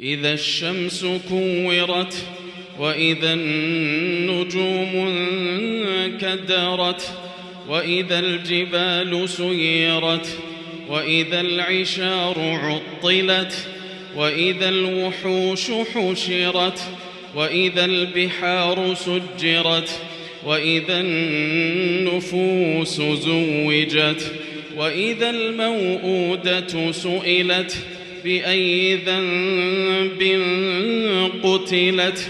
إذا الشمس كورت وإذا النجوم انكدرت وإذا الجبال سيرت وإذا العشار عطلت وإذا الوحوش حشرت وإذا البحار سجرت وإذا النفوس زوجت وإذا الموءودة سئلت بأي ذنب قتلت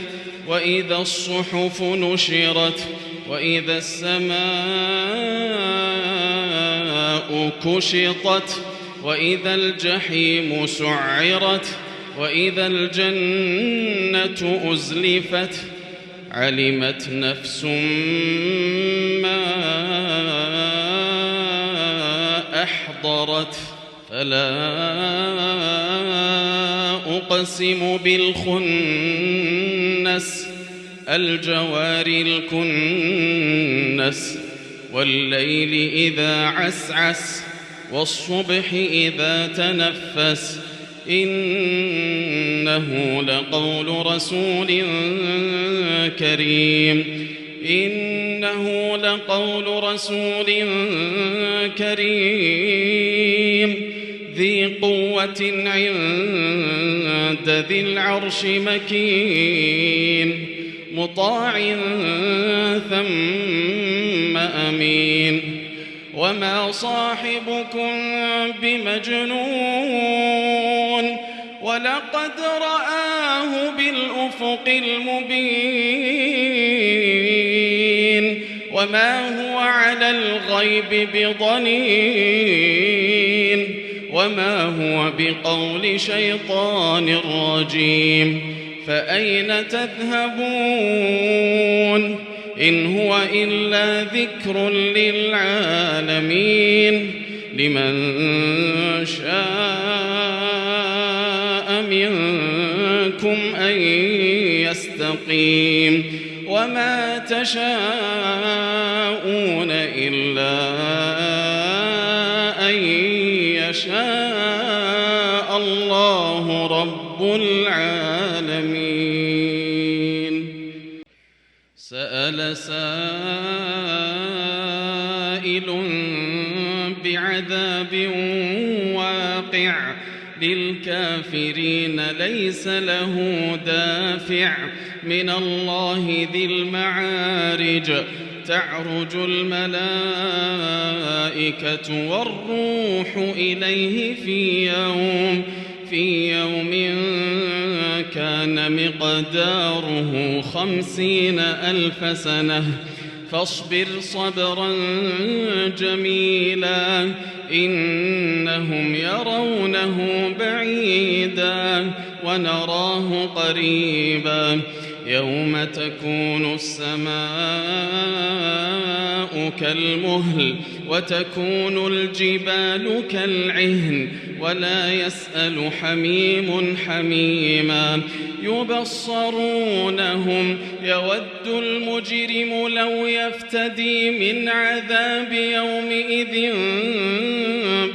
وإذا الصحف نشرت وإذا السماء كشطت وإذا الجحيم سعرت وإذا الجنة أزلفت علمت نفس ما أحضرت فلا أقسم بالخنس الجوار الكنس والليل إذا عسعس والصبح إذا تنفس إنه لقول رسول كريم إنه لقول رسول كريم ذي قوة عند ذي العرش مكين مطاع ثم أمين وما صاحبكم بمجنون ولقد رآه بالأفق المبين وما هو على الغيب بضنين وما هو بقول شيطان رجيم فأين تذهبون إن هو إلا ذكر للعالمين لمن شاء منكم أن يستقيم وما تشاءون إلا أن يشاء الله رب العالمين سأل سائل بعذاب واقع للكافرين ليس له دافع من الله ذي المعارج تعرج الملائكة والروح إليه في يوم كان مقداره 50,000 سنة فاصبر صبرا جميلا إنهم يرونه بعيدا ونراه قريبا يوم تكون السماء كالمهل وتكون الجبال كالعهن ولا يسأل حميم حميما يبصرونهم يود المجرم لو يفتدي من عذاب يومئذ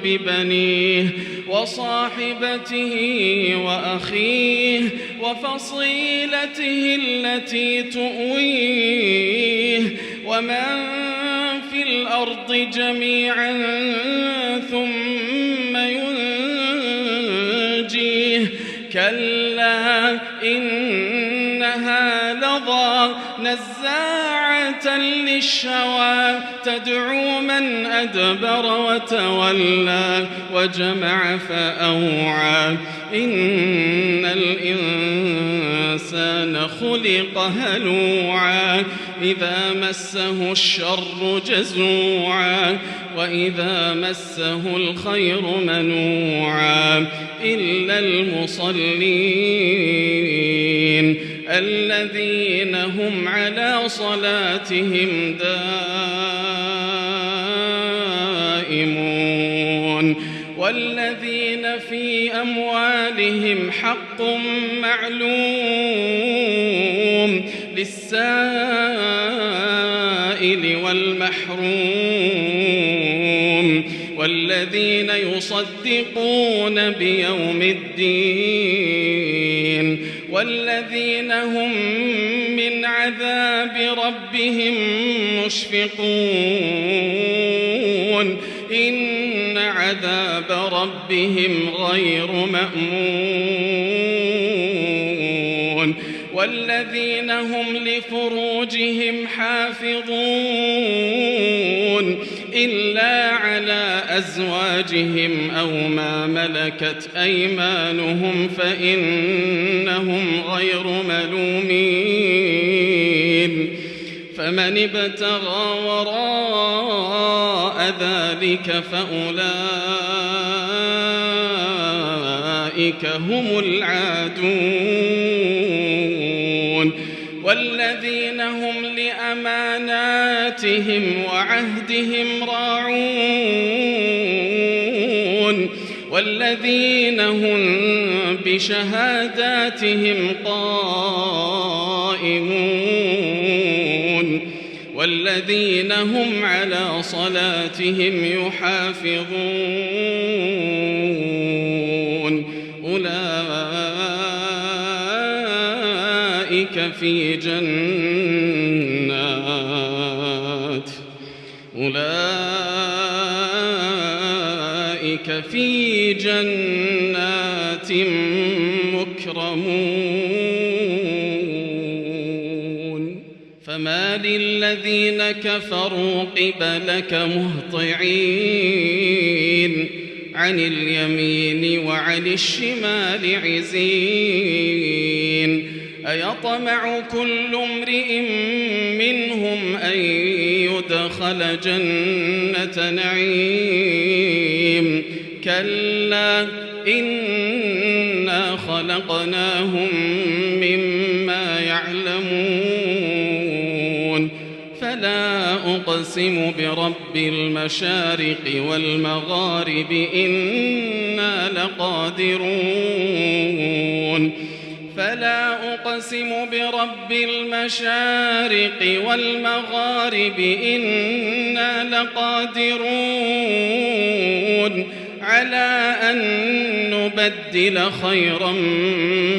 ببنيه وصاحبته وأخيه وفصيلته التي تؤويه ومن في الأرض جميعا ثم ينجيه كلا إنها لظى نزاعة للشوى تدعو من أدبر وتولى وجمع فأوعى إن الإنسان خلق هلوعا إذا مسه الشر جزوعا وإذا مسه الخير منوعا إلا المصلين الذين هم على صلاتهم دائمون والذين في أموالهم حق معلوم للسائل والمحروم والذين يصدقون بيوم الدين والذين هم من عذاب ربهم مشفقون إن عذاب ربهم غير مأمون والذين هم لفروجهم حافظون إلا على أزواجهم أو ما ملكت أيمانهم فإنهم غير ملومين فمن ابتغى وراء ذلك فأولئك هم العادون والذين هم لأماناتهم وعهدهم راعون والذين هم بشهاداتهم قائمون والذين هم على صلاتهم يحافظون أولئك في جنات مكرمون فما للذين كفروا قبلك مهطعين عن اليمين وعن الشمال عزين أيطمع كل امرئ منهم أن يدخل جنة نعيم كلا إنا خلقناهم مما يعلمون فلا أقسم برب المشارق والمغارب إنا لقادرون فلا أقسم برب المشارق والمغارب إنا لقادرون على أن نبدل خيرا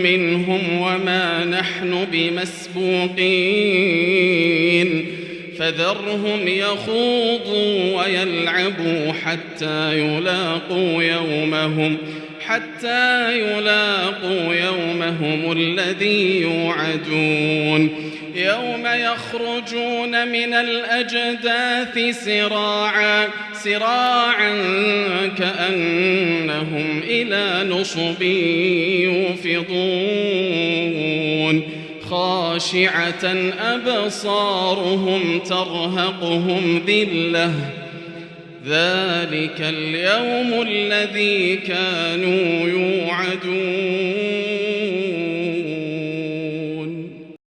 منهم وما نحن بمسبوقين فذرهم يخوضوا ويلعبوا حتى يلاقوا يومهم الذي يوعدون يوم يخرجون من الأجداث سراعا كأنهم إلى نصب يوفضون خاشعة أبصارهم ترهقهم ذلة ذلك اليوم الذي كانوا يوعدون